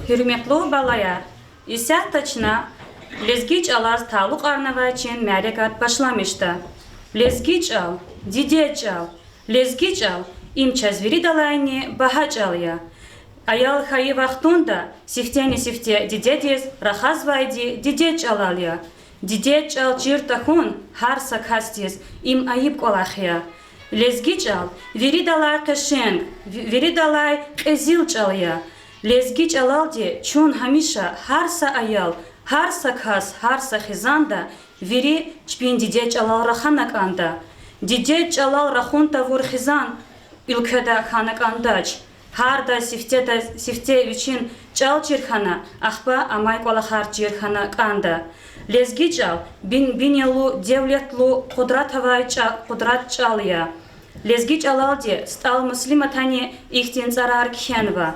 Hürmetli balalar, İsa'nın taçına Lezgiç alaz taluk arnava için mərikat başlamıştı. Lezgiç al, dideç al, lezgiç al, imçazviri dalayni bahaç alya. Ayal hayı vaxtunda sifteni sifte didediz, rahaz vaydi dideç alalya. Dideç al çirtahun harsa kastis, im ayıp kolahya. Lezgiç al, veri dalay kaşeng, veri dalay ezil çalya. Lezgiç alaldi, çun hamişa harsa ayal, harsa kas, harsa xizanda, veri çpin dideç alal rahanak anda. Dideç alal rahunta vur xizan, ülkede hanak andaç. Harda sifte için çal çirkhana, ahba amay kolahar çirkhana kanda. Lezgiç al, binyalu devletlu kudrat çalya. Lezgiç alaldi, stal muslimatani ihtin zarar khenva.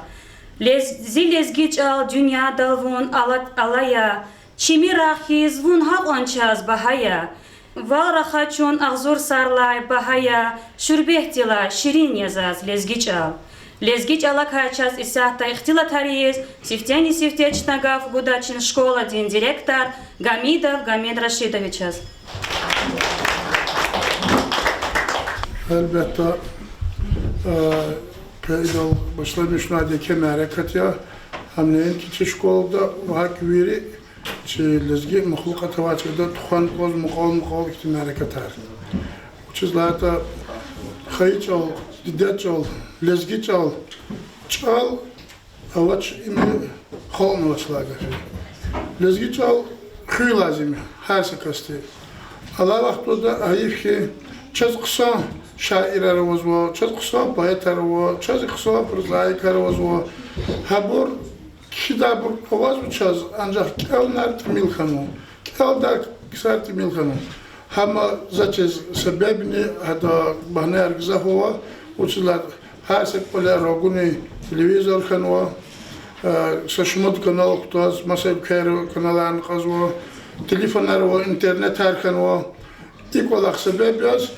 Lezgiç al, dünya dalvun alaya, çimirahiz vun haqonçaz bahaya. Valrahaçun ağzur sarlay bahaya, şürbehtila şirin yazaz lezgiç al. Lezgiç alakayçaz isahta ihtilatariyiz, sifteni sifteçnagav gudaçin şkola din direktor Gamidov Gamid Raşidoviçaz. Elbette Kaydal başlamışlar deke merekat ya hamleyin ki şkolda vak veri lezgi muhlukat havaçıda tuhan koz muqal merekat har. Uçuzlarda hayç al, didet al, lezgi al, çal avaç imi halmlaşlar. Lezgi al kıy lazım her sekasti. Allah vaxtında ayıp ki çaz kısa şairlerimiz var, çaz kısa bayatlar var, çaz kısa prozaikarımız var. Habur kitabı avaz çaz ancak kelner timilkanu, kelder kısar timilkanu. Ama zaten sebebini hada bahane argıza hava, uçlar her sektörler roguni televizyon kanalı, saçmalık kanal kutaz, masal kere kanallarını kazıyor, telefonlar var, internet her kanalı. İlk olarak sebep yaz,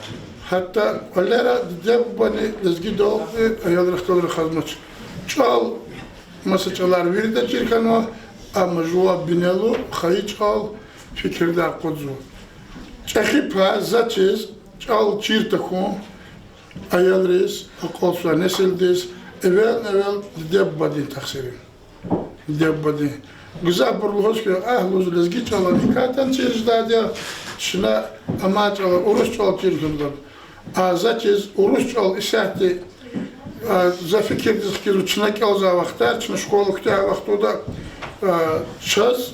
hatta onlara diyabani lezgi doğru ayol rıhtaları kazmış. Çal masacılar veride çirkanı, ama juva binelu, hayı çal fikirler kudu. Çekipa zaten çal çirtakon, ayol reis, akolsa nesildiz, evvel diyabani taksirin. Diyabani. Güzel bir hoş ki ahluz lezgi çalan hikayetten çerizlerdi. Şuna amaç alır, oruç çal çirkindir. Zaten oruç çal işahti za fikir dizkiru çınak alza vaxtlar, çınak şkola kütüğe vaxtı da çaz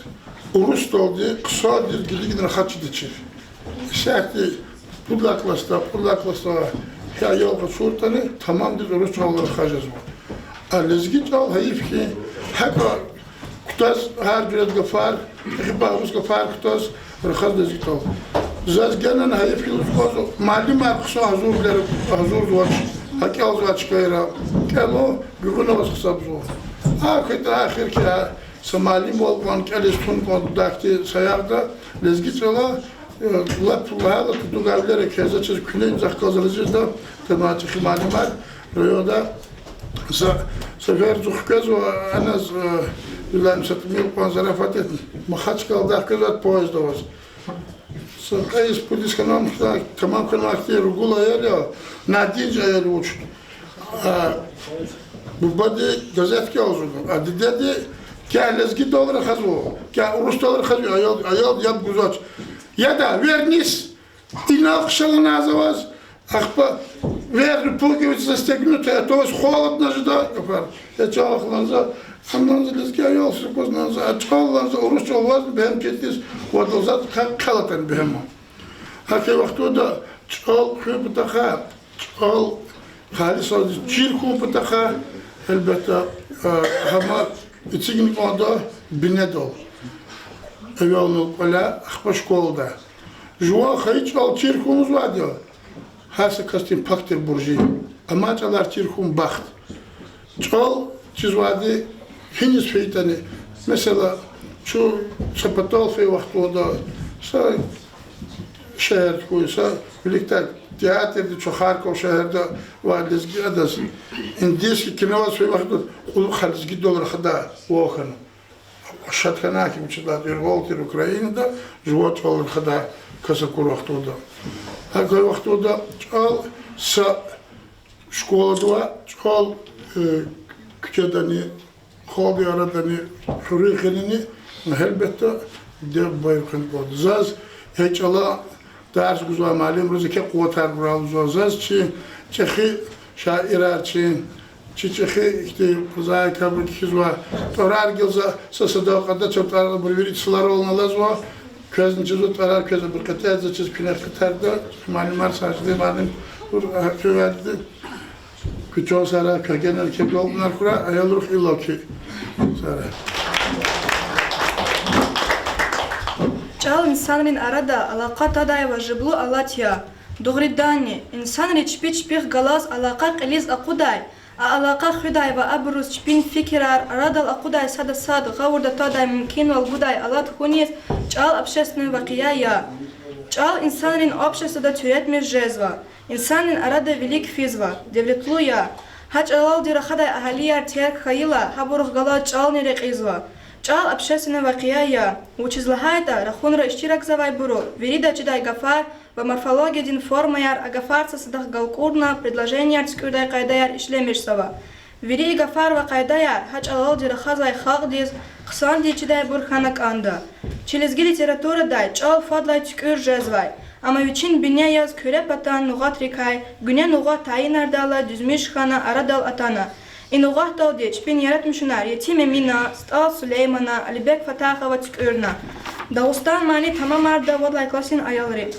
oruç doldu, kısa dilgili giden xaçı diçir. İşahti pudlaklaşta, ya yolga surtanı tamam diz oruç çalları xacaz var. Lezgi çal hayif ki haka kutaz her cüret gafar, hibavuz gafar kutaz, rıkhaz lezgi çal. Zaz gelen hayif ki uzkoz, mali markısı hazur duvaç, haki alzı açıkayra, kelo gügüne vas kısab zor. Ahir ki samali molgan kelestun kod dakti sayarda lezgi çala, laptullaha tutu gavlere keza çiz küleyin zakazılacağız da temati himali var. Röyoda sefer zuhkaz ve anaz bilen satmıyor konservafat etmiş. Mahaç kaldı akırat poezda var. Kayıs polis kanal tamam kanalakti rugul ayar ya nadince ayar uç. Bu badi gazet ki olsun. Adı dedi ki lezgi doları kazıyor. Ki Rus doları kazıyor. Ayal yap güzaç. Ya da vernis. İna kışalın azavaz. Akba ver pul gibi zasteknu te to is холодно da yapar. Ya çağlanza Hamdanza lezgi ayal sıkıznanza açallanza Rus olmaz benim kettiz. O da kalatan benim. Hake vakti da çal kıptaha çal halis oldu çirku kıptaha elbette ama içkin onda binedol. Evvelno kola akba şkolda. Juwa hayç al çirkumuz var diyor. Hasa kastin paktir burji. Ama çalar çirkum baxt. Çal çizvadi henüz feytani. Mesela şu Çapatal fey vakti o da şehir koysa birlikte tiyatrda çok Harkov şehirde var lezgi adas. İndiyski kinovas fey vakti Kul halizgi dolar hada okan. Şatkana kim çıda diyor Volter Ukrayna'da живот olur hada kasa kur vaktuda. Hakor vaktuda çal sa şkola dua çal küçedani xobi aradani hurikini elbette de bayırkın oldu. Zaz hiç ala ders güzel malum rızıke kuatar bural zaz çi çehi şairar çi çiçeği işte kuzay kabul kizva torar gilza sasada kadar çöpler bir içler olmalıız var közün çizut var közü bir katı az çiz pinek katarda malumlar saçlı malum bu köyde küçük sara köken erkek olmalar kura ayalır illaki sara Çal insanın arada alaka taday ve jiblu alatya doğridani insanın çpich galaz alaka qiliz akuday alaka xuday ve abruz çpin fikrar aradal akuday sad gavurda taday mümkün ol buday alat hunis çal общественная вакия çal insanın обществода türetmiş jezva insanın arada velik fizva devletluya haç alal dira xaday ahaliyar terk khayla haburuh gala çal nere qizva Çal общественная вакия учизлахайта рахунра iştirak zavay buru верида чидай гафар ve morfologiya din formayar agafarsa sıdah galkurna предложенияр tükürday qaydayar işlemiş sava veri gafar ve qaydayar haç alal dira xazay xalq diz qısan di çiday burhanak anda çilizgi literaturada çal fadlay tükür jezvay ama üçün binya yaz köre patan nugat rikay güne nugat tayin ardala düzmüş xana aradal atana İnuğah daldi, çpin yaratmışınar, yetim Emina, Stal Süleymana, Alibek Fataha ve tükürna. Dağustan mani tamam arda vadlay klasin ayalri.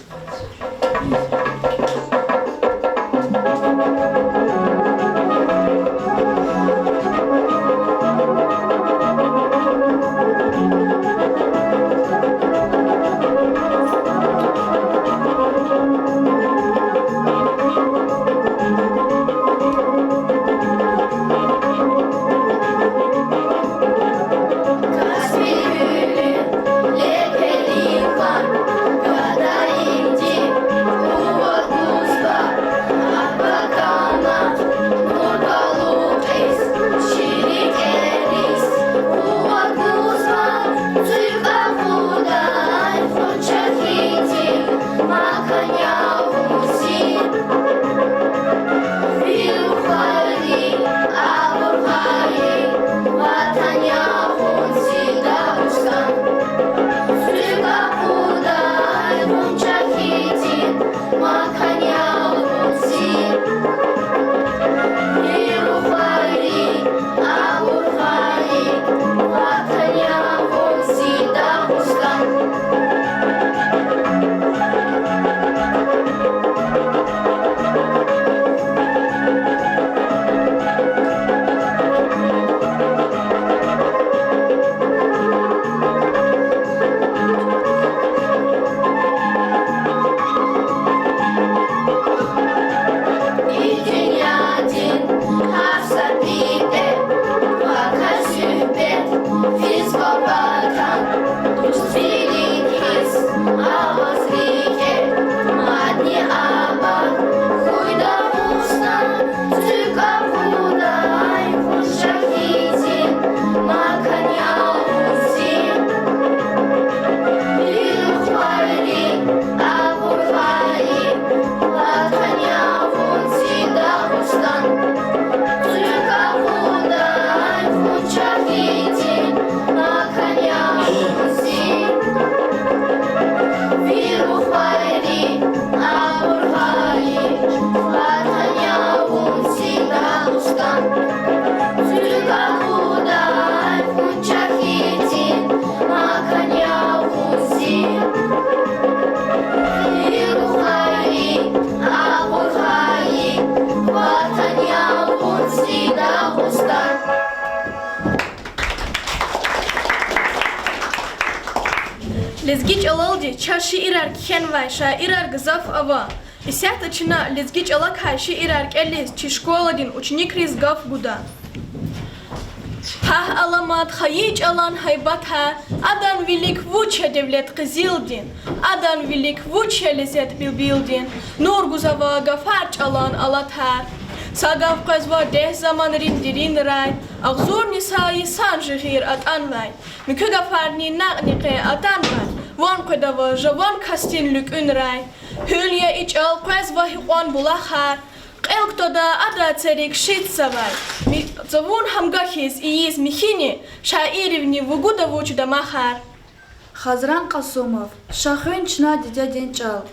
Lezgiç alaldi, çarşı irer kenvay, şairer gızaf ava. İsyat açına lezgiç alakay şiirer kelliz, çi şkoladin uçnik riz gaf buda. Hah alamat, hayiç alan haybat ha, adan vilik vuça devlet kızildin, adan vilik vuça lezzet bilbildin, nur guzava gafarç alan alatar. Сагав казва дех zaman rin rain Ağzur nisai san jihir at anvain Mikuda farni naqniqe atanvan Von kadava javan kastin lük rain Hülye iç al казва hiqwan bulahar Qelqtoda ada tserik shit savai Zavun hamgahis iyiz mihini Şairivni vuguda vuçda mahar Хазран Қасумов, Шахынчна дидяденчал.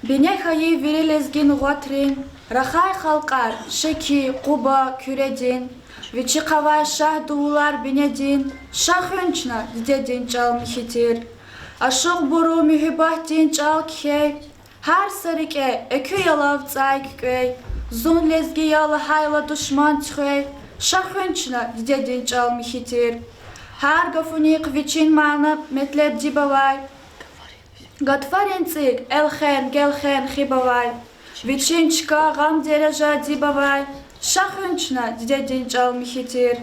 Бене хайи вирелезгин гуатрин, Рахай халқар, Шеки, Қуба, Күредин, Вичи қавай шах дуулар бенедин, Шахынчна дидяденчал михитир. Ашық буру михибах денчал кхей, Хар сарике, Экю ялав цайк квей, Зун лезги яла хайла душман тхей, Шахынчна дидяденчал михитир. Her gafunik viçin mana metleb dibavay. Gatfarentsik elhen gelhen khibavay. Viçin çka gam dereja dibavay. Şahınçna didedinçal mihitir.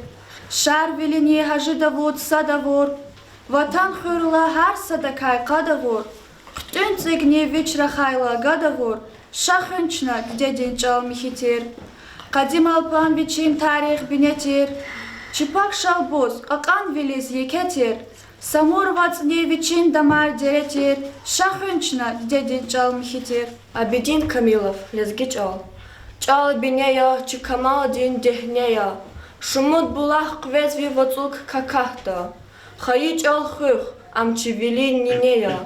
Şar vilini hajidavut sadavur. Vatan hürla her sadakay kadavur. Ktüntsik ni viçrahayla gadavur. Şahınçna didedinçal mihitir. Kadim alpan viçin tarih binetir. Чипак шалбоз, акан велез екетер, Самур вацневичин дамар деретер, Шахынчна дедин чал михитер. Абидин Камилов, лезги чал. Чал бинея, чикамал дин дехнея. Шумут булах квезви вацук какахта. Хаи чал хых, амчи вилин нинея.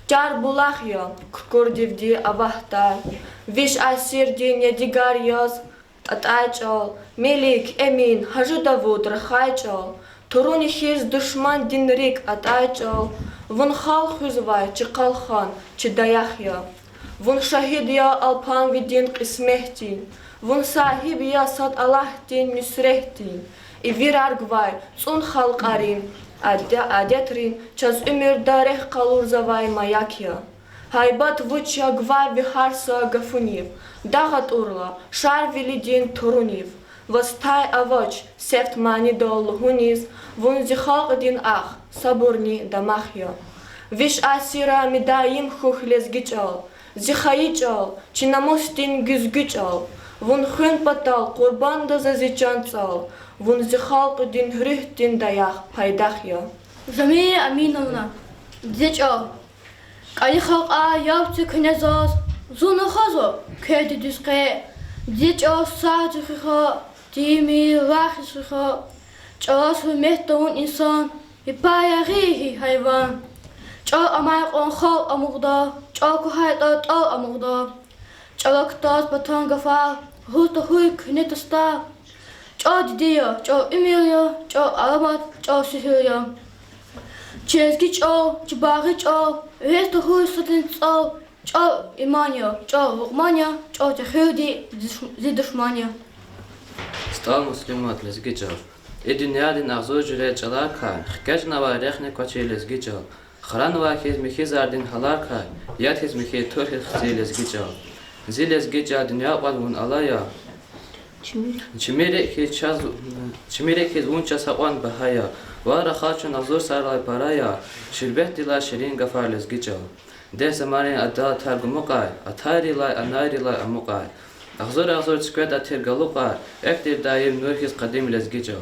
Тяр булах я, курдивди авахта. Виш асир дин ядигар яз, Атайчал, Мелик, Эмин, Хажидавуд, Рахайчал, Туруни хиз душман динрик атайчал, Вон хал хузвай, Чикалхан, Чидаяхья, Вон шахид я алпан видин кисмехтин, Вон сахиб я сад Аллахтин нюсрехтин, И вираргвай, Цун халкарин, Адетрин, Час умир дарех калурзавай маякья. Хайбат вуча гвай вихарса гафунив, Дагат урла, шар вилидин турунив, Востай авач, сефт мани дол гуниз, Вун зихалгдин ах, сабурни дамахья. Виш асира мидаим хух лезгичал, Зихаичал, чинамустин гюзгичал, Вун хын патал, курбанда зазичанцал, Вун зихалгдин хрихтин даях пайдахья. Замия Аминовна, дечал. Кали халqa yaptı kınezaz, zonu hazo, kedi düzke, diç o saati xıxa, dimi vaxi xıxa, çağas hürmet doğun insan, ipayağı hayvan, çağ amayq on xal amuqda, çağ kuhayda tal amuqda, çağ kıtaz batan gafal, hulta huy künetasta, çağ didiya, çağ ümiliya, çağ alamat, çağ sühüliya. Чезги чал, чбаги чал, весто хуй сатин цал, чал имания, чал лукмания, чал тяхюди зидушмания. Стал муслимат лезги чал. И дунядин агзо журе чалар кай, хкеш нава рехне кочи лезги чал. Хран вахиз михи зардин халар кай, яд хиз михи турхи хзи лезги чал. Зи лезги чал дуня вун алая. Чимирек хиз ун часа он бахая. Вара хачун азур сарлай парая, ширбет дила ширин гафар лезгичал. Де замарин адал таргумукай, атайри лай анайри лай амукай. Ахзур цквет атир галукай, эктир даим нурхиз кадим лезгичал.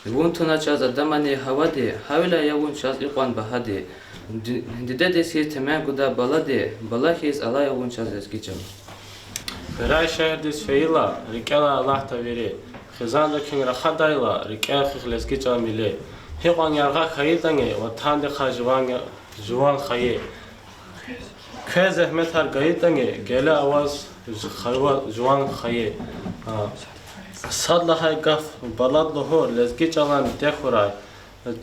Вун туна час адамани хавади, хавила явун час иқван бахади. Дидедис хиз темен гуда балади, бала хиз алай явун час лезгичал. Ферай шаирдис фейла, рикела Аллах тавири. Хизанда кин рахадайла, рикел хих лезгичал миле. Хиqan yarga kayıdange, vatan dekha juvan kayı. Köy zahmet har kayıdange, gele avaz juvan kayı. Sadla hay gaf, balad lohor, lezgi çalan dekhuray.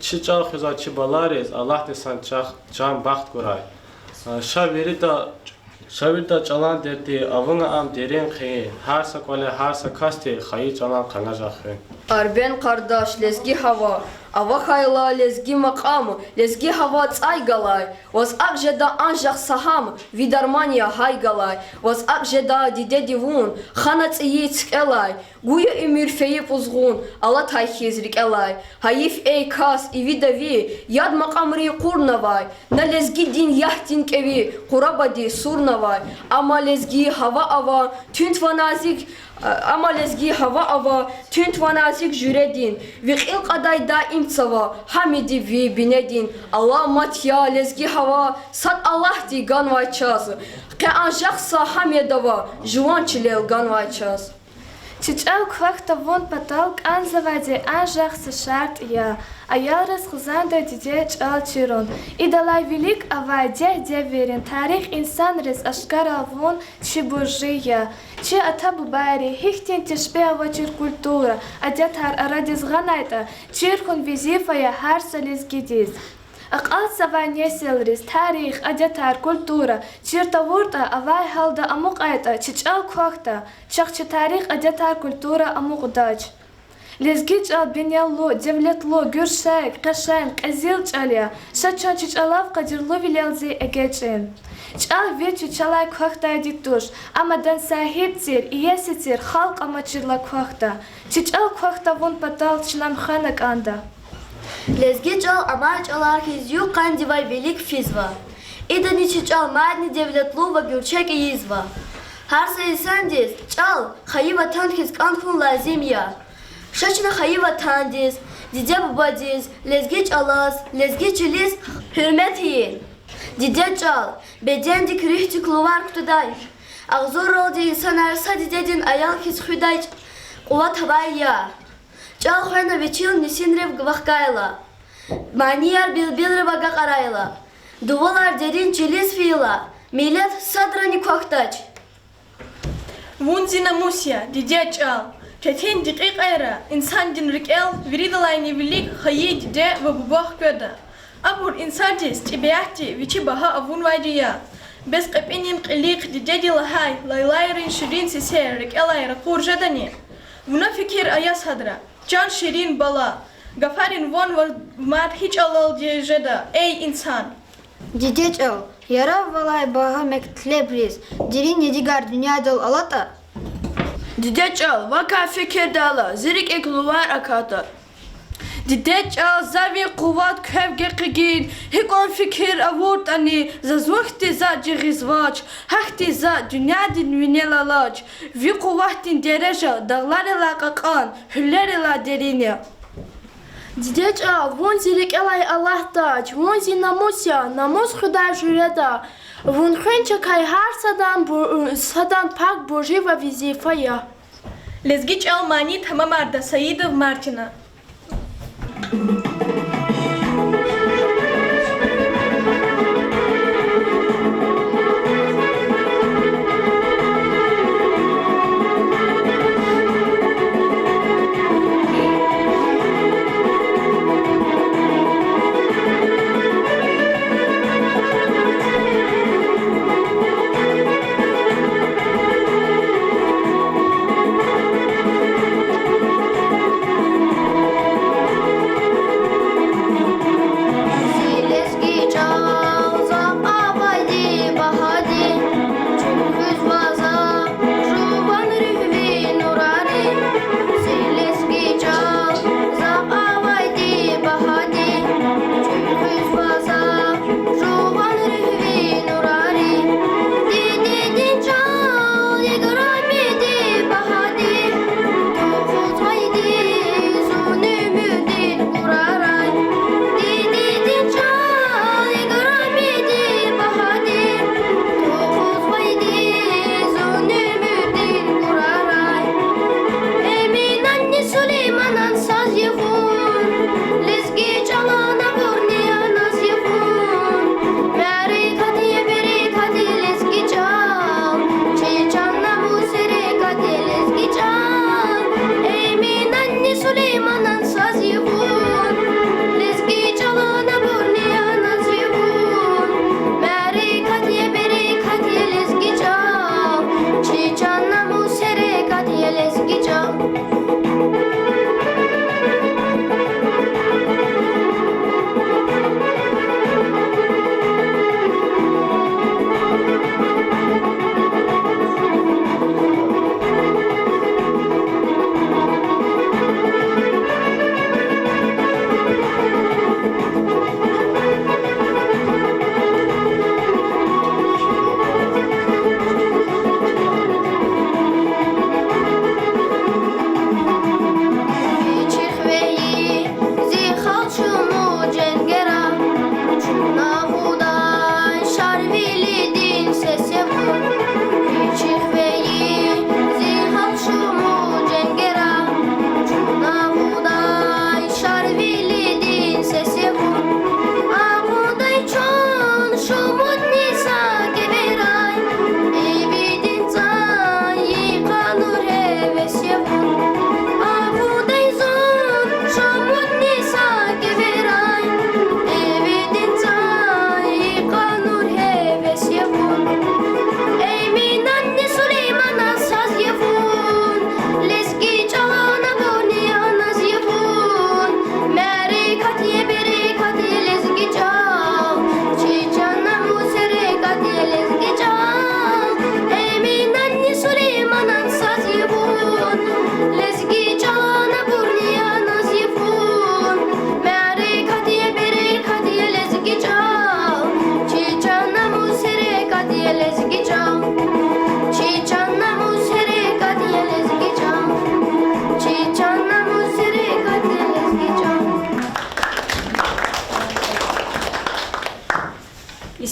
Çi çal khiza çi balariz, Allah desan can baxt kuray. Şavirda çalan derdi, avına am derin kayı. Harsa kole harsa kasti, kayı çalan kanajakı. Арбен кардаш лезги хава, ава хайла лезги макам, лезги хава цайгалай, воз акжеда анжах сахам, видармания хайгалай, воз акжеда диде дивун, хана цiyi цкелай, гуя эмир феи пузгун, ала тайхиз рикелай, хаиф эй кас и видави, яд макамри курнавай, на лезги дин яхтин кеви, курабади сурнавай, ама лезги хава ава, тюнт ваназик, Ama lezgi hava ava tünt vanazik jüredin ve il qaday daim tsava hamidi vi binedin Allah matya lezgi hava sat Allah di ganvay çaz qe anjaq sa hamedava juan çilel ganvay çaz Чичал квахта вон паталк ан заваде ан жахса шарт я, а я расхузанда диде чал чирон. И далай велик авай де верен тарих инсан рез ашкара вон чебужия. Че атабу байри хихтен тешпе авачир культура, а дятар арадиз ганайта, чирхун визифая харса лизгидиз. Aqal savanya selris tarix adetar kultura çirta vurta avay halda amuk ayta çiçal kuakta çakçı tarix adetar kultura amuk daç lezgiç al binyallo devletlo gürşek qaşan qazil çalya şaçan çiçalav qadirlo vilelzi egeçin çal ve çiçalay kuakta diktuş amadan sahiptir iyesitir halk amaçırla kuakta çiçal kuakta von patal çınam xanak anda Лезги чал амач алархиз ю кандивай велик физва. Идани чал мадни девлетлува гюрчек изва. Харса исандис чал хаива танхиз канхун лазимия. Шачна хаива тандис, диде бабадис, лезги чалас, лезги чилис hürmetiyin. Dide çal, bedendi krihti kluvar kutuday. Ağzor oldu insan arsa didedin ayal kis hüday. Kuvat havaya. Çal xana veçil nisinrev gvahkayla. Maniyar bilbilre baga qarayla. Duvalar derin çilis fiila. Millet sadrani kuaktaç. Вунзина мусия, диде чал. Четен дикик айра, инсан дин рикел, виридалайни велик хайи диде вабубах көда. Абур инсардис тибияхти вичи баха авун вайдия. Без қапинин қилик диде дилахай, лайлайрин ширин сисер рикел айра қур жадани. Вуна фикир аяс хадра. Can şirin bala. Gafarin von var mat hiç alal diye jeda. Ey insan. Дидеч эл, яра валай бага мектлебриз, дирин недигар dünya dal alata. Dide çal vaka fikir dala zirik ekluvar akata. Dide çal zavi kuvat kevge qigin. Hikon fikir avurt ani zazvakti za cigizvaç. Hakti za dünya din vinelalaç. Vi kuvatin dereja dağlar ila qakan, hüller ila derine. Диде чал вон зирик элай Allah тач, вон зи намусya, namus Xuday jureda. Вон хенча кай harsadan sadan pak burjiva vizifaya. Lezgi çal mani tamam arda Sayidov Martina.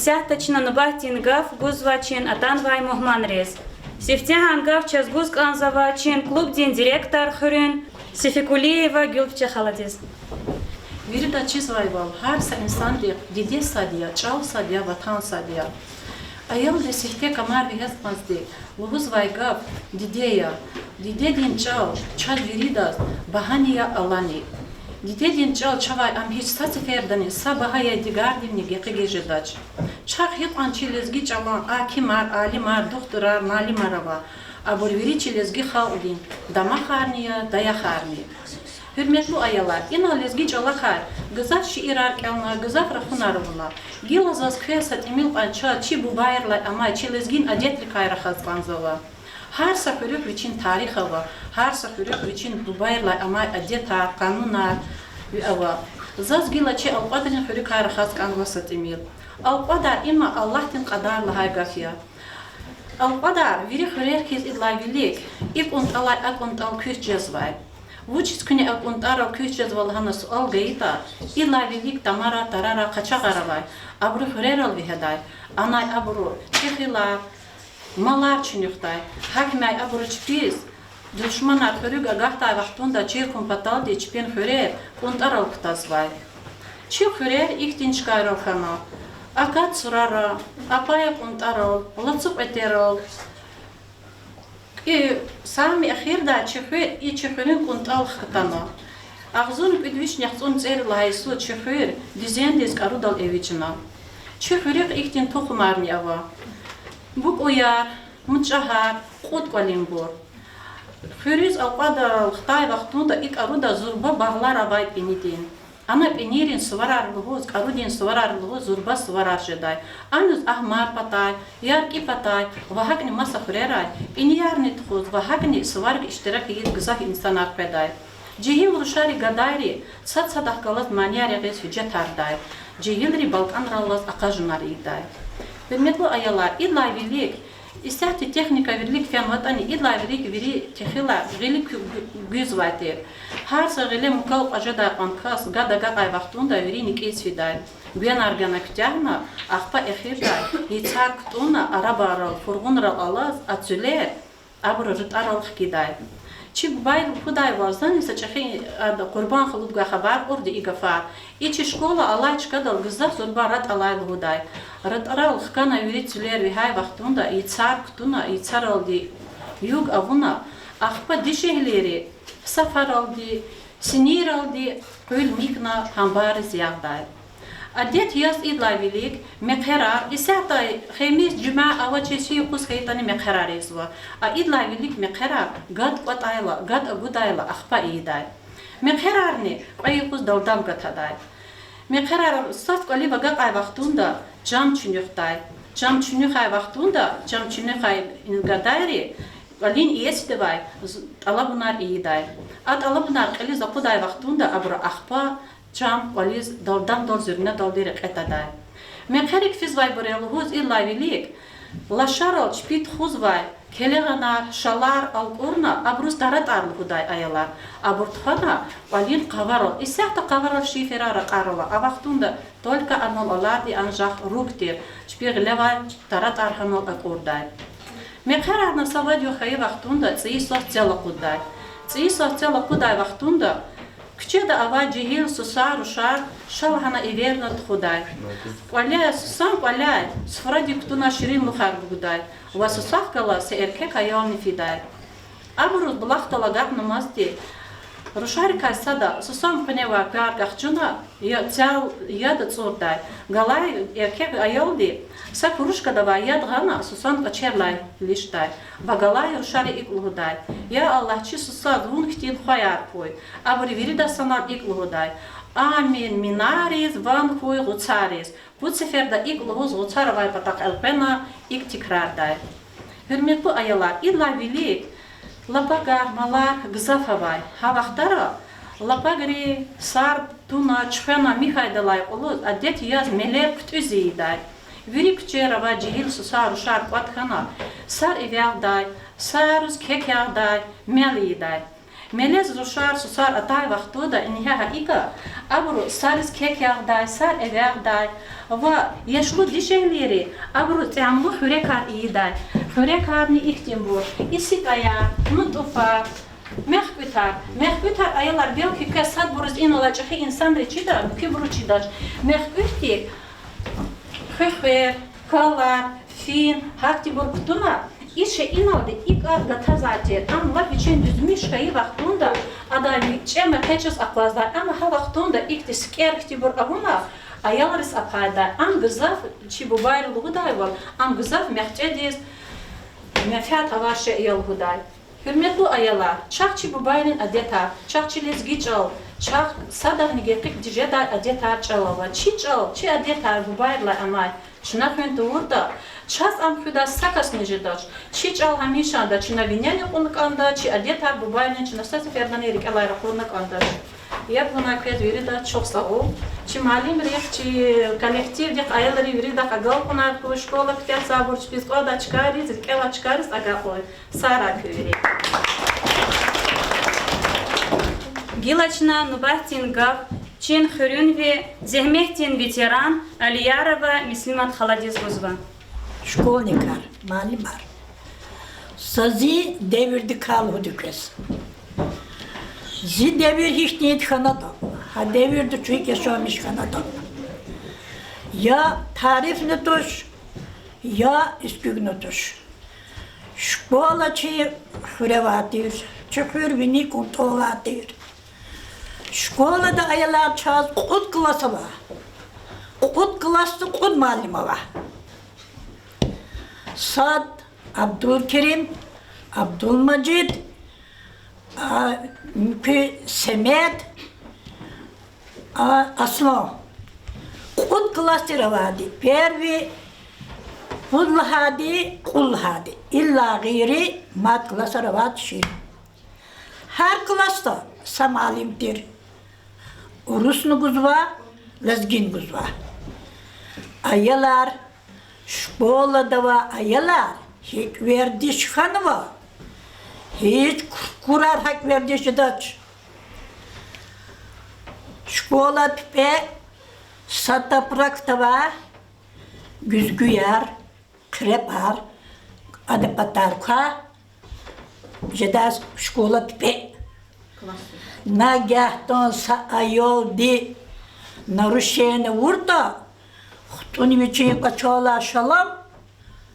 Исяхтачна нубатин гав гузвачин атанвай мухманрез. Сефтяхан гав час гузк анзавачин клубдин директор хурин Сефикулиева Гюльпче Халадез. Вирида чизвайвал, харса инсан диде садия, чал садия, ватан садия. Аял де сихте камар вихест мазди, лугуз вайгав, дидея, диде дин чал, чад виридас, бахания алани. Диде дин чал чавай ам хич сати фердани, са бахая дигардивни гекеге жедач. Чах хит анчилезги чалан, акимар, алимар, духтурар, налимарава. Абур вири чилезги халдин, дама харния, дая харния. Hürmetli ayalar, ina lezgi çalakar, gızaf şiirar kelna, gızaf rahunarovna. Gilazaz kıyasat emil pança, çi bu bayırlay ama çi lezgin adetli kayra hazbanzava. Her safırık için tarih hava, her safırık için bu bayırlay ama adetar, kanunar ava. Zaz gila çi alqadrin hürük kayra hazbanzavasat emil. Alqadar ima Allah'tin qadarla haygafiya. Alqadar viri hürerkiz idlay vilik, ip und alay ak und al küs cezvay. Вучись куне акунтара кючез валханас алгейта, ила велик тамара тарара качагаравай, абру хурерал вихедай, анай абру чехила, малар чунюхтай, хакмай абру чпиз, душманар хурюга гахтай вахтунда чиркун паталди чпен хурер, кунтарал ктазвай. Чи хурер ихтинчкай рохана, акат сурара, апая кунтарал, лацуп этерал, Сами ахирда чехур и чехурин кунтал хатана. Ахзун пидвиш няхзун цер лайсу чехур дизендис карудал эвична. Чехурик ихтин тухмарни ава. Бук уяр, мучахар, кут калимбур. Хурис алпада хтай вахтунда ик аруда зурба баглар авай пенитин. Ана пенирин сварар лугуз, карудин сварар лугуз, зурба сварар жедай. Анус ахмар патай, ярки патай, вахагни маса хурерай, пеньярни тхуз, вахагни сварг иштирак ид гзах инсанар педай. Джихил рушари гадайри, сад садах галат маньяри гез хüccetarдай. Джихилри балкан раллаз акажунар идай. Hürmetli ayalar, idlay vilik, İstihti teknika virlik fenvatani idlay vilik viri tehila vilik güzvati. Harsa gile mukal ajada ankas gada gaqay vaxtunda viri nikis viday. Güyan argana kütahna, ahpa ekhirday, yitzar kutuna arabaral, furgunral alaz, atsüler, abru rıtaral xkiday. Çi bayr huday vazdan ise çehi kurban xılubga xabar ordi igafar. İçi şkola alay çıkadal gızaf zorbarat alay huday. Rıtaral xkana viri tüler vihay vaxtunda yitzar kutuna yitzar aldi yug avuna ahpa dişehleri safar aldi sinir aldi kül mikna hambariz yağday. Adet yaz idlay vilik mekherar isata khemis cuma avaçesi kus khaytani mekherar iswa. A idlay vilik mekherar gad qatayla gad agudayla ahpa iday. Mekherarni qayqus daldam gataday. Mekherar saf qali vaga qay vaxtunda cam çünüxtay. Cam çünüxay vaxtunda cam çünüxay gadayri qalin iyesdevay alabunar iday. At alabunar qali zaquday vaxtunda abra ahpa cam valiz daldam dorzurna daldirek etaday. Mekherik fizvay borelhuz illay vilik laşaral çpit huzvay keleganar şalar alqurna abrus darat arlhuday ayalar. Aburtxana valin qavaral isahta qavaral şiferara qarala avaxtunda tolka anolalardi anjaq ruktir çpir levay darat arhanal aqurday. Mekherarna savadyo khayi vaxtunda tsi sotsela quday. Tsi sotsela quday vaxtunda Küçük de ava cihil susar uşar şalhana iverna txuday. Qvalya susam qvalya sfra diktuna şirin luxar buguday. Va susaq kala se erkek ayalni fiday. Abruz bulaqtala gaq namazdi. Ruşar kaysada susam qneva kar gaqchuna ya tsal yad tsurday. Galay erkek ayaldi. Sa kurushka da va yad gana susam qacherlay lishtay. Va galay ruşar ikluday. Ya Allah çi susad vun ktin khoyar koy. Abri virida sanar ikluday. Amin minaris van koy gutsaris. Bu sefer de ikluz gutsar vay patak elpena ik tikrarday. Hürmetli ayalar illa vilik lapagar malar gzafavay. Havaxtara lapagri sar tuna çfena mihaydalay oluz adet yaz meler kütüziday. Viri küçerava cihil susar uşar qatkana sar ivyagday sarus kekyagday meliday. Melez ruşar susar atay vaktu da inha haika. Abru saris kek yağday, sar ev yağday. Ve yaşlı dişehleri abru tiamlu hürekar iyiday. Hürekar ni ihtim bu. İsik ayar, mutufa. Mehbütar ayalar belki kesat buruz in olacak insan reçida, ki buruçidaş. Mehbütik, hühver, kalar, fin, hakti burkutuna. İşe inaldı ilk argata zaten. Ama için düzmüş kayı vaktunda adayı çeme teçes aklazlar. Ama ha vaktunda ilk disker ki bur avuna ayalarız apayda. Am gızaf çi bu bayrılığı da var. Am gızaf mehcediz. Mefiyat avaşı yıl huday. Hürmetli ayalar, çakçı bu bayrın adeta, çakçı lezgi çal, çak sadağını gekik dijeday adeta çalava, çi çal, çi adeta bu bayrla amay, çına hüntü vurda, çaz amküda sakas nejidaş, çi çal hamişan da çına vinyani konuk anda, çi adeta bu bayrın çına sası ferdan erik alayra konuk anda. Ya buna kıyat veri da çok sağ ol. Çi malim rek, çi kolektiv dik ayaları veri da kagal konar ku şkola kıtiyat sabur çipiz koda çıkarız, ilkela çıkarız aga koy. Sara köyri. Гилачна Нубахтин Гав, Чин Хюрюн ve Zehmehtin veteran Aliyarova Müslüman Haladiz Guzva. Школьникар, малимар. Sazi devirdi kalhu dükes. Zi devir hiç niyet kanada. Ha devirdi çünkü yaşamış kanada. Ya tarifini tuş, ya iskügünü tuş. Şkola çi hürevatir, çıkır vini kontrolatir. Şkolada ayalar çağız, kut klası var. Kut klası kut malime var. Sad, Abdülkerim, Abdülmecid, Semet, Aslan. Kut klası vardı. Pervi, Kullahadi, kullahadi. İlla gayri mat klası ravat şiir. Her klasta samalimdir. Urusnu guzva, lezgin guzva. Ayalar, şkolada va ayalar, hiç verdiş kanı va. Hiç kurar hak verdiş daç. Şkola pipe, sataprakta va, güzgüyar, krepar, adı patarka, jedas şkola pipe. Nagahtan ayol di naruşene vurda, хтони мече качала шалам,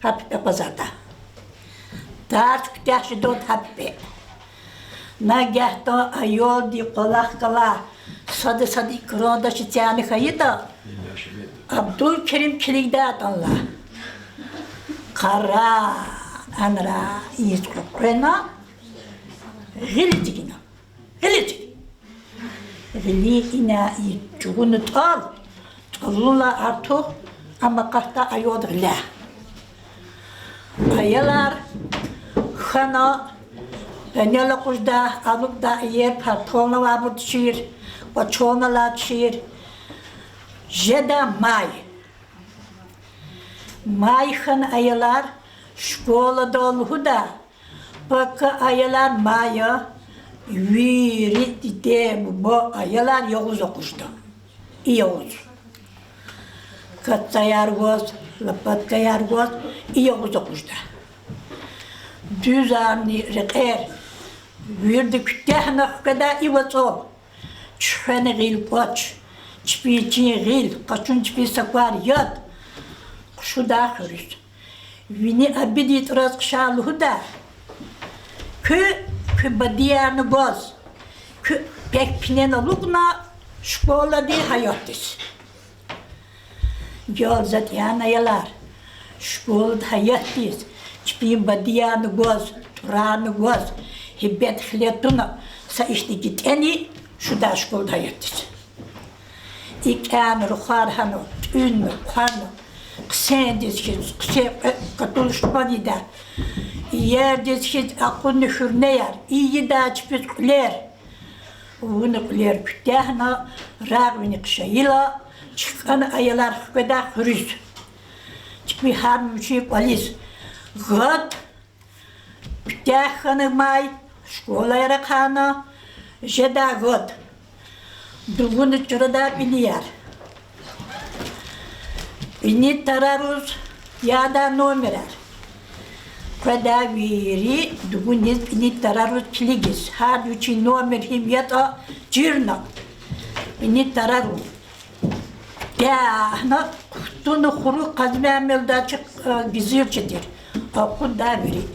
хаппе пазарда. Тарч ктяши дот хаппе. Нагахта айол ди колах кала, сады крода шитяни хайда. Абдülkerim kiligdat Allah. Kara anra iskoprena, gilitigina, gilitig. Giligina içugunu tal. Tolunla artık ama kahta ayodurlar. Ayalar, xana, nela kuzda, alıp da yer patronla vabur çir, paçona la çir. Jeda may. May xan ayalar, şkola dolu da, bakı ayalar maya, viri de bu ayalar Yavuz okuştu. Yavuz. Katsayar goz, lapatkayar goz, Yavuz okuştu. Düz arni reker, virdi kütehne kadar ivatol. Çfene gil koç, çpiçi gil, kaçun çpi sakvar yad. Şu da hırız. Vini abidit razkşalı da. Kü badiyarını goz. Kü pek pinena lukna, şkola di hayattis. Yol zatyan ayalar. Şkolda hayattis. Çpi badiyarını goz, turanı goz. Hibbet hletuna. Sa işte giteni, şu da şkolda hayattis. İkan ruhar hanu, tünü, kanu. Kısen dizkiz, kısen katılışmadı da. Yer dizkiz akını hürneyer, iyi da çipit kuler. Onu kuler kütahna, rağbini kışayla, çıkan ayalar hüküda hürüz. Çipi har müşik valiz. Gıt, kütahını may, школа яракана, жеда год. Дугуны чурада пинияр. Пинит тарарус яда номерар. Когда вири дугунис пинит тарарус плигис. Хадучи номер химията чирна. Пинит тарарус. Я туну хуру казмямелда чык гизирчетир. Акуда вири.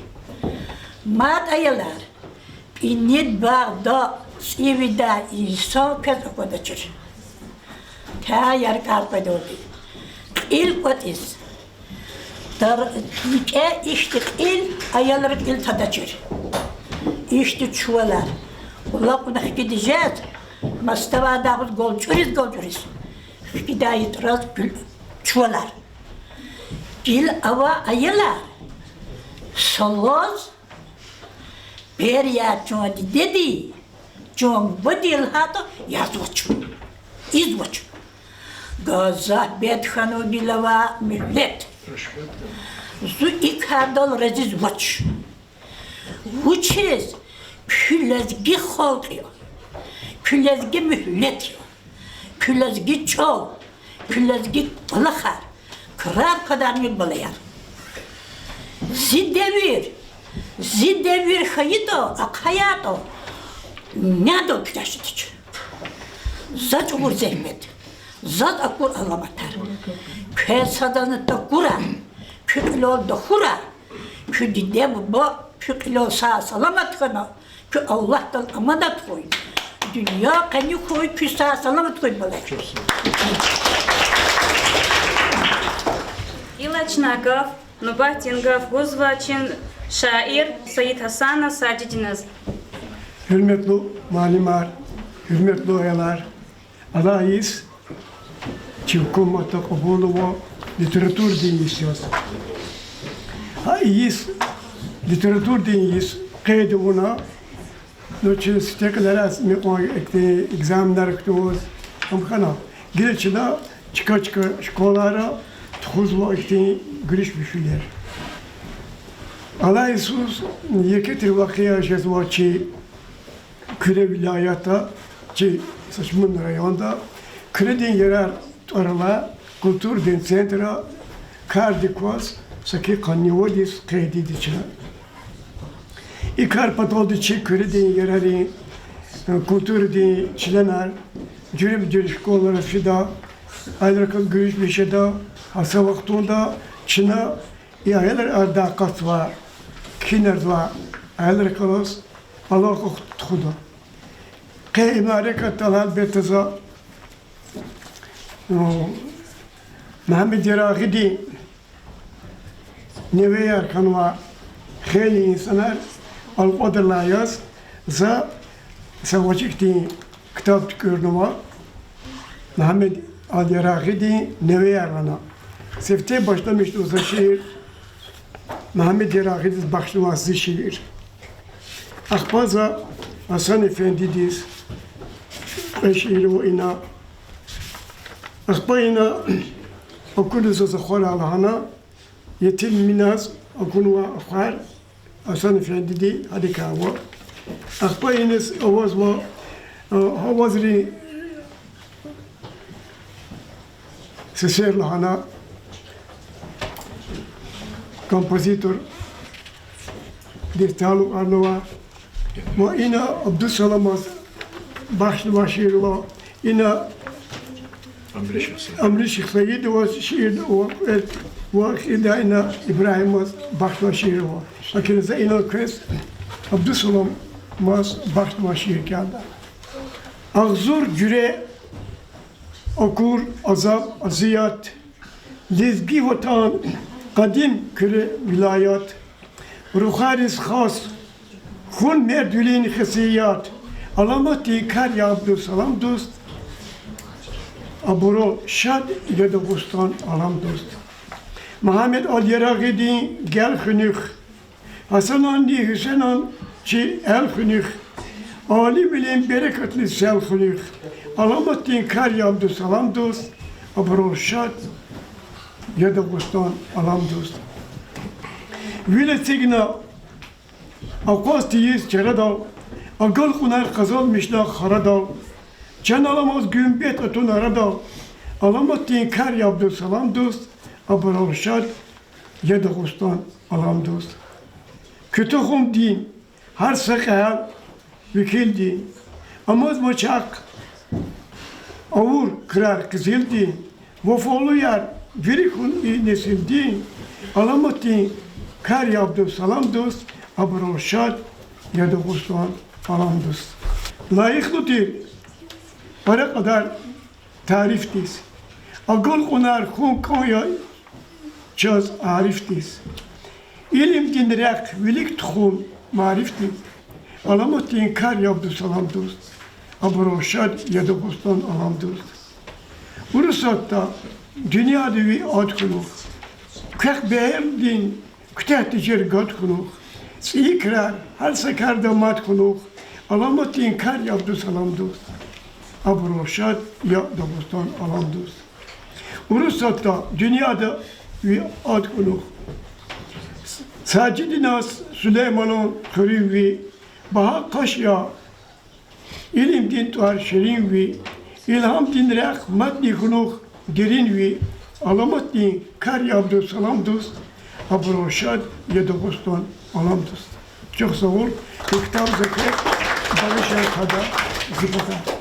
Мат ayılar. Pinit bağda sivida insan pes okudaçır. Ta yer karpada oldu. İlk otis. Ke işte ayılar il tadaçır. İşte çuvalar. Ula kuna gideceğiz. Mastava dağız golcuriz. Hidayet raz çuvalar. İl ava ayılar. Soloz Перья чон деди, чон водил хату, я звучу, извучу. Газа бедхану билава миллет. Зу икадал разиз воч. Вучез külezgi halkıyor, külezgi mühlet, külezgi çol, külezgi balakar, kırar kadar mı balayar. Zidevir hayito, akhayato, ne do küreştiç. Zat uğur zehmet, zat akur alamatar. Kısadanı da kura, küklo da kura, küdide bu, küklo sağ salamat kana, kü Allah'tan amadat koy. Dünya kanı koy, kü sağ salamat koy balay. İlaçnagov, Nubatingov, Guzvaçin, şair Sayit Hasanov Sacidiniz. Hürmetli malimar, hürmetli oyalar, Allah'ız, çivkumata kabuluva literatür dinleyeceğiz. Hayız, literatür dinleyiz, kaydı buna, noçin stekler mi o egzamlar kutuz, amkana. Gelçina çıka şkolara tuzlu ekti giriş büşüler. Allah Isus yeketir vakıya jezvaçı küre vilayata çi saçmın rayonda kredin yerer arala kultur din centra kardikos saki kannivodis kredidi çi ikar patoldi çi kredin yereri kultur din çilenar cürüm şkollara fida ayrıca giriş bir şeyda hasa vaktunda çina yayeler arda katva kinerva ayrıca kalos Allah kutuda ke imareka talal betaza Muhammed Yaragidi neveyar kanva kheli insanlar al-qadrla yaz za savacikti kitap tükürnüva Muhammed Yaragidi neveyar ana Sefte başlamıştı o şiir Muhammed Yaragidi başlaması şiir Akbaza Hasan Efendi'diz şiiri o ina Akbayına okulu zakhora alana yetim minas okunu akhar Hasan Efendi hadi kawa akbayınız avazma havazri seser lahana kompozitor Dirtalu Arnova ve ina Abdüssalamaz başlı ina Amri Şeyh Said ve şiir ve ina İbrahim başlı şiir var. Lakin ina kes Abdüssalam mas başlı şiir geldi. Ağzur cüre okur azap aziyat lezgi vatan kadim küre vilayat ruharis khas hun merdülin hissiyat alamati kar ya Abdüssalam dost Aburo şad ile de gustan alam dost. Muhammed Yaragidi gel hünük. Hasan Andi Hüseyin çi el hünük. Ali bilen bereketli sel hünük. Alamattin kar ya Abdüssalam dost. Aburo şad ile de gustan alam dost. Vile signa Akwas tiyiz Çeredal, Agal kunar kazanmışlar Haradal, Can alamaz gümbet atun Aradal, Alamat din kar yaptı salam dost, Abaral şad, Yedağustan alam dost. Kötühum din, her sakal, Vekil din, Amaz maçak, Avur kırar kızıl din, Vafalı yar, Virikun nesil din, Alamat din kar yaptı salam dost, Abaral şad, Yedağustan alam dost. Layıklı değil, para kadar tariftiz. Akıl kunar kun koya çöz ariftiz. İlim dinrek vilik tuhum mariftiz. Alamat din kar yaptı salam dost. Abroşad Yedağustan alam dost. Bursatta dünyada bir ad kunuk. Kek beğer din kütehticer gad kunuk. İkrar her sekarda mat kunuk. Alamat din kar yaptı salam dost. Abroşad Yedağustan alam dost. Bursatta dünyada bir ad kunuk. Sacidinas Süleyman'ın körün vi, baha kaşya, ilim din tuar şerin vi, ilham din rek maddi kunuk derin vi, alamat din kar yaptı salam dost, Abroşad Yedağustan alam dost. Çok sağ ol. Kitap zekret, barışa kadar zıpata.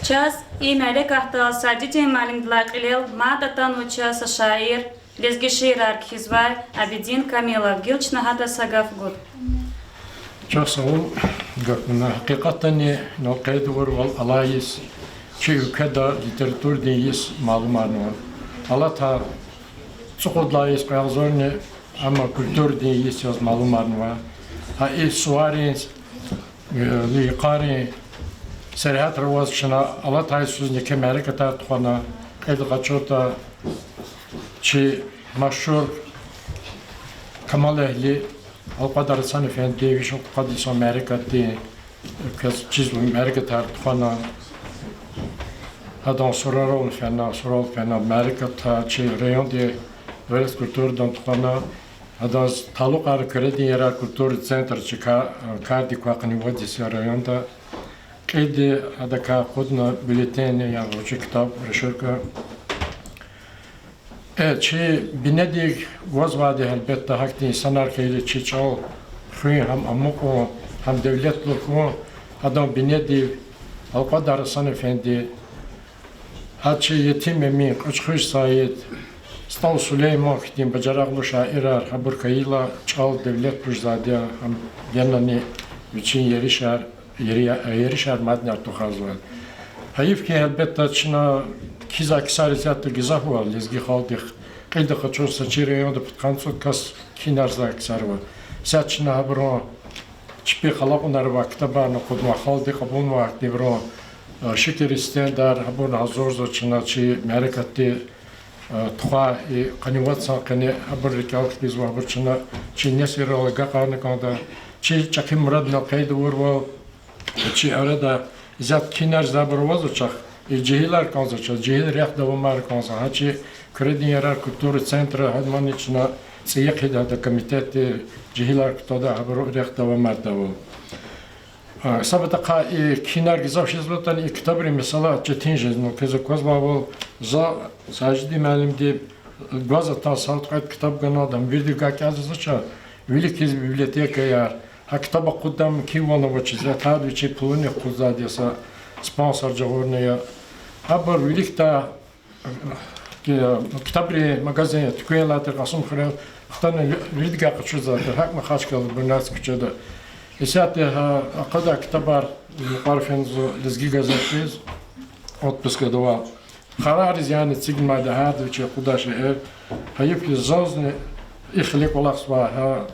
Час и мелек ахтал садите малин длакилел мадатан учас шаир лезгишир архизвай Абидин Камилов гилчна хата сагаф гуд. Çok sağ ol. Hakikaten nokaydı var val alayız. Ki ülkede literatür deyiz malumanı var. Allah ta çoğudlayız kayazorni ama kültür deyiz yaz malumanı var. Ha suarin liqari Serhat Ravaz şuna Allah ta sözünü kemeri kadar tuhana kaydı kaçota ki meşhur Kamal Ehli Alqadar Hasan Efendi şu kadis Amerika'da kız çizim Amerika'da tuhana Adam sorarol fena Amerika'da ki rayon de veres kültürden tuhana Adam taluk ar kredi yara kültür center çıka kardi kuakni vadisi rayonda Kedi adaka kodna bülten ya o kitap reşerka çi binedik vazvadi elbette hakti insanlar kaydı çiçal xüy hem amuko hem devlet loku adam binedi Alqadar Hasan Efendi haçı yetim emin kaçkış sayit Stav Süleyman kitim beceraqlı şairar habur kayıla çal devlet pujzadiya hem genani için yeri şer madner tuhazlar. Hayıf ki elbette çına kiza kisariyatı gizah var lezgi haldik. Kaydı kaçır saçı reyonda putkansot kas kinarza kisar var. Saçına habro çipi halaklar var kitabarını kudma haldik abun var devro şeker istendar habun hazır zoçına çi merakati tuha kanivat sakını habur rikalt biz var burçına çi nesir olaga kanı kanda çi çakim muradna kaydı var Çi arada zat kinar zabır vazıçak, cihiller kanzaçak, cihil riyah davamar kanza. Haçi kredi yarar kültür centra hadman içine siyek hidada komiteti cihiller kutada haber riyah davamar davu. Sabata ka kinar gizav şizlotan kitabri mesela çetin jezno kızı kozbavol za sajdi malimdi gazatan saltkayt kitap ganadam virdi gakazıça великий библиотека яр Kitaba kudam kivana vachizat hadu çi puluni kuzadiyasa sponsor jagornaya haber vilikta kitabri magazin tüküyelatır kasım khira xtana vidga qachuzat hak ma khashkal bernas kuchada esate ha aqada kitabar muqarfin lezgi gazetiz отпуска дова харariz yani sigmada hadu çi qudaş hayıp zazni ихлек улахсва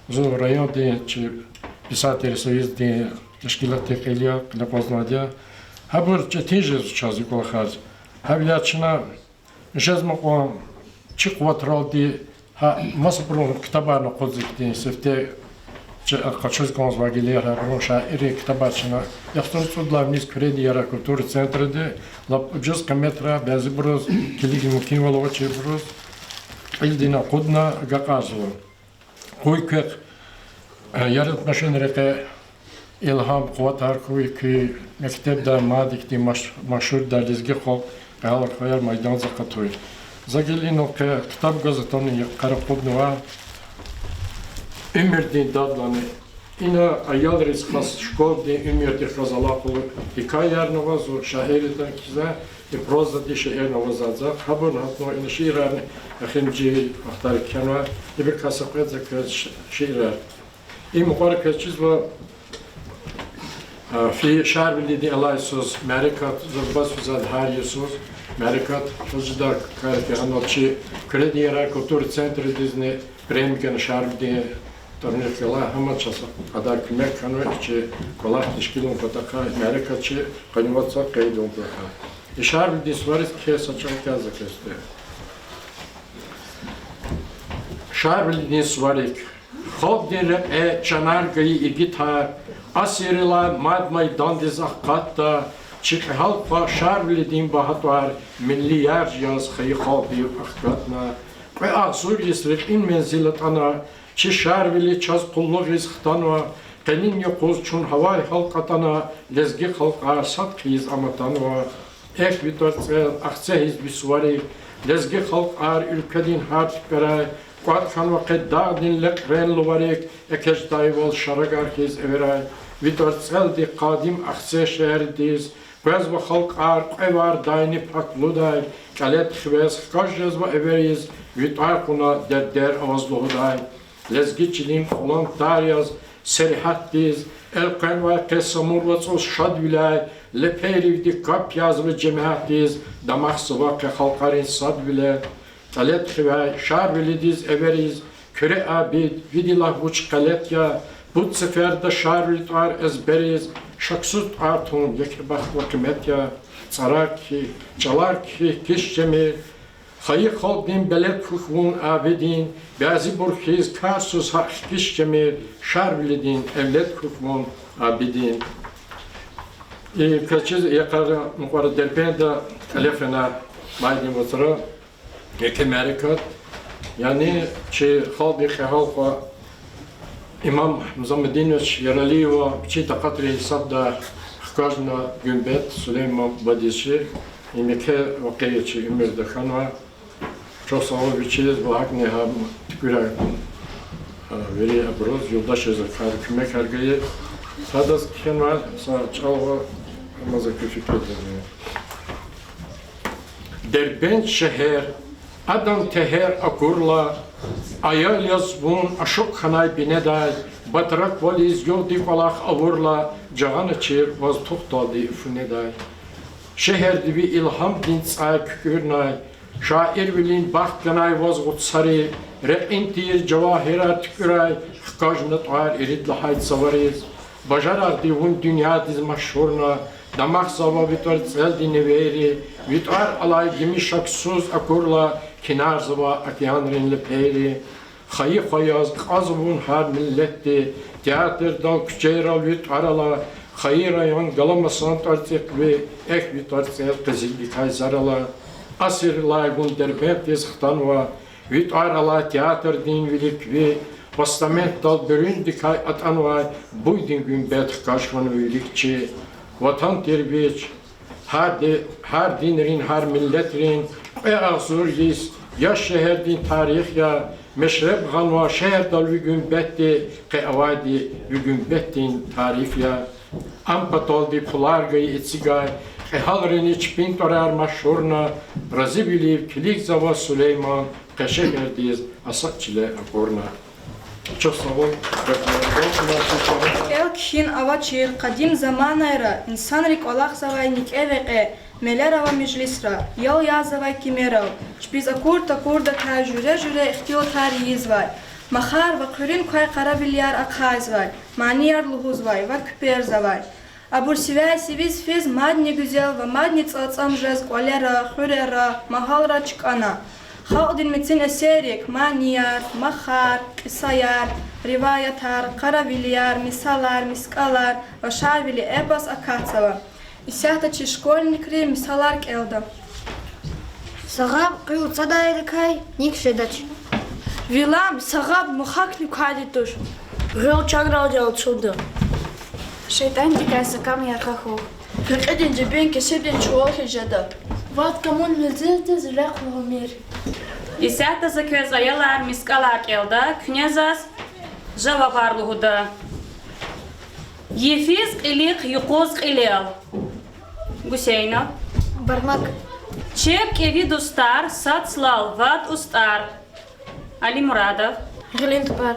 зо район де чи писатели союз де тешкилат текелия лепознадя хабур четинже чази колхаз хавлячна жезмоко чи кватралди ха масбрун китабарна козикти сефте чи качыз конзвагилер хабрун шаири китабачна яхтурцудлар низ креди яра культур центреде лап джус каметра безброз килиги мукинвалова чеброз Ildina kudna gaqazlo. Koykek Yaratmışın reke ilham kuvvet harkuy ki mektebde madikti maşhur da lezgi xo qalar khayar maydan zakatoy. Zagilino ke kitap gazetonu karakobnova Ümirdin dadlani. İna ayal reskas şkol de ümirdi khazalaqulu hikayar novazo şahirden kiza proza de şehir novazadza haber hatno in şiirani akhimci ahtar kanwa bir kasaqet zakaz şiirar. İm muqarraq çizva في شهر بلدي الله يسوس ماركات زباس وزاد هار يسوس ماركات فجدا كارك هنوتشي كردي را كولتور центр ديزني بريمكن شهر بلدي ترنير كلا هم تشاسا قدر كمك كانوا اتشي كلا تشكيلون فتاكا ماركات شي قنواتسا قيدون بها شهر بلدي سواريس كيسا چون كازا كسته شهر بلدي سواريك خوب دين رقع چنار گئی اگیتار Asirila mad maydan dizakatta çık halpa şarvlidin bahatvar milliyar yaz khayqabi akatna ve azur yisrif in menzilet ana çi şarvli çaz qulluk rizqtanwa qanin yoquz çun havay halqatana lezgi halqa sat qiz amatanwa ek vitortsel axsehiz biswari lezgi halqar ülkedin hartkara قد كان وقت دادن لقرن لوريك اكش دايول شرقار كيز ايراي ويتورتسل دي قادم اخسي شهر ديز قوز وخلق ار قوار دايني پاكلو داي كالت خوز خكاجز و ايريز ويتارقنا در اوزلو داي لزگي چلين خلان دارياز سريحات ديز القن و قسمور وصوص شاد ولاي لپيريو دي كابياز و جماعت ديز دماغ سواق خلقارين صاد ولاي Talet xivay, şar velidiz everiz, köre abid, vidilah buç kalet ya, bu sefer de şar velit ar ezberiz, şaksut artun yekirbah vakimet ya, tsarak ki, çalar ki, kişcemi, hayı halbin belet hukmun abidin, bazı burkiz karsuz hak kişcemi, şar velidin, evlet hukmun abidin. Kaçız yakarı mukarı derpende elefena maydin otura, Amerikat, yani çi halbi halqa İmam Muzammedinoviç Yaraliyev çi taqatri hesabda xkajna gümbet Süleyman Badişi imeke vaqiye çi ümirde xanwa çok sağ biçiz bu hak ne ham tüküra veri abroz yoldaş ezekar kümek hergeyi sadas kenwa sa çalva mazakü fikret Derbent şehir Adam teher akurla, ayal yazbun aşok hanay bineday, batrak valiz yoldi falak avurla, caganı çir vaz tuhtadi üfüneday. Şehir dibi ilham din tsay kükürnay, şair bilin bahtganay vaz gutsari, reqintir cavahirat tüküray, hkajnat ayar iridlahayt savariz, bajarar divun dünya diz maşhurna, damak sava vitor tseldi neveri, vitor alay gimi şaksuz akurla, kinar zava akyanrin leperi, xayı xayaz qazbun har milletti, teatr dal küçeyral vitor ala, xayı rayon galamasan tartik ve ek vitor tsel qizilli kayzarala, asir laygun derbent izhtanva, vitor ala teatr din vilik ve postament dal bürün dikay atanvay, buydin gün bet kaşvan vilikçi, vatan terbiyeç, her dinrin, her milletrin, azur yiz, ya şehir din tarih ya, meşrep ganva şehir dal gün betti, avadi gün bettin tarif ya, ampatol di pulargayı etsigay, halrin iç pintorar maşhurna, razibili kilik zava Süleyman, şehirdiz, asatçile akorna. Çok sağ olun. Elkin avaçir kadim zamanayra insanrik olaq zavaynik eveke melerava meclisra yol yazavay kimerav çbiz akurda ta jüre ihtiyo tariyiz vay mahar ve kurin koy qarabilyar aqhayz vay maniyar luhuz vay ve küper zavay abur sivay siviz fiz madni güzel ve madni tsatsam jaz kolera xurera mahalra çıkana Xalqdin metin eserik, maniyar, mahar, qisayar, rivayatar, qaravilyar, misalar, miskalar ve şarvili ebas akatsava. İsyahtaçı şkolnikri misalar kelda. Сагаб қиуцадай дикай ник шедач. Вилам сагаб мухак никадитуш. Gıl çagra ocalı çuldu. Şeytan dikaysa kam yarxaxu. Фقدين جبين كسبين شوال جدا. Vat kamun lezzetez raq vamir. İsətəsə köz ayalar miskalar kelda, knyazas javabarluğuda. Yefiz qilik yuqoz qilel. Guseyna. Бармак. Чеп кеви дустар, сацлал, ват устар. Али Мурадов. Гылинтпар.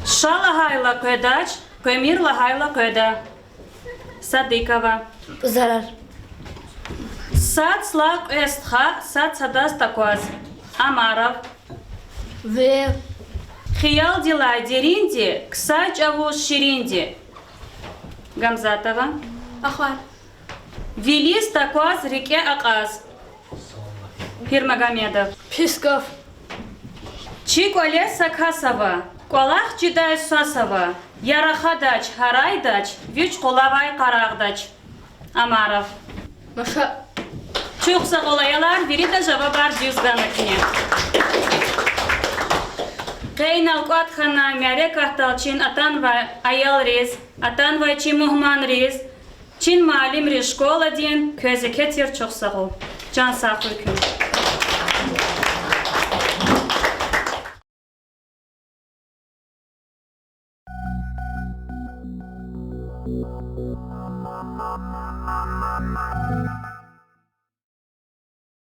Шала хайла көдач, көмирла хайла көда. Садыкова. Zarar. Сацла эстха, сацадас такваз. Амаров. Ve Хиял дилай деринди, ксач авуз ширинди. Гамзатова. Ахвар. Велис такваз реке аказ. Пирмагомедов. Piskov. Чик Олеса Касова. Колах Чидай Сасова. Ярахадач, Харайдач, Вич Колавай Карагдач. Амаров. Maşa. Чухса олаялар, Вирида Жавабар Дюзганакне. Кейнал Кватхана, Мярек Ахталчин, Атанвай Аял Рез, Атанвай Чимухман Рез, Чин Малим Рез школа ден, Көзекетер Чухсагу. Жан Сахуйкин.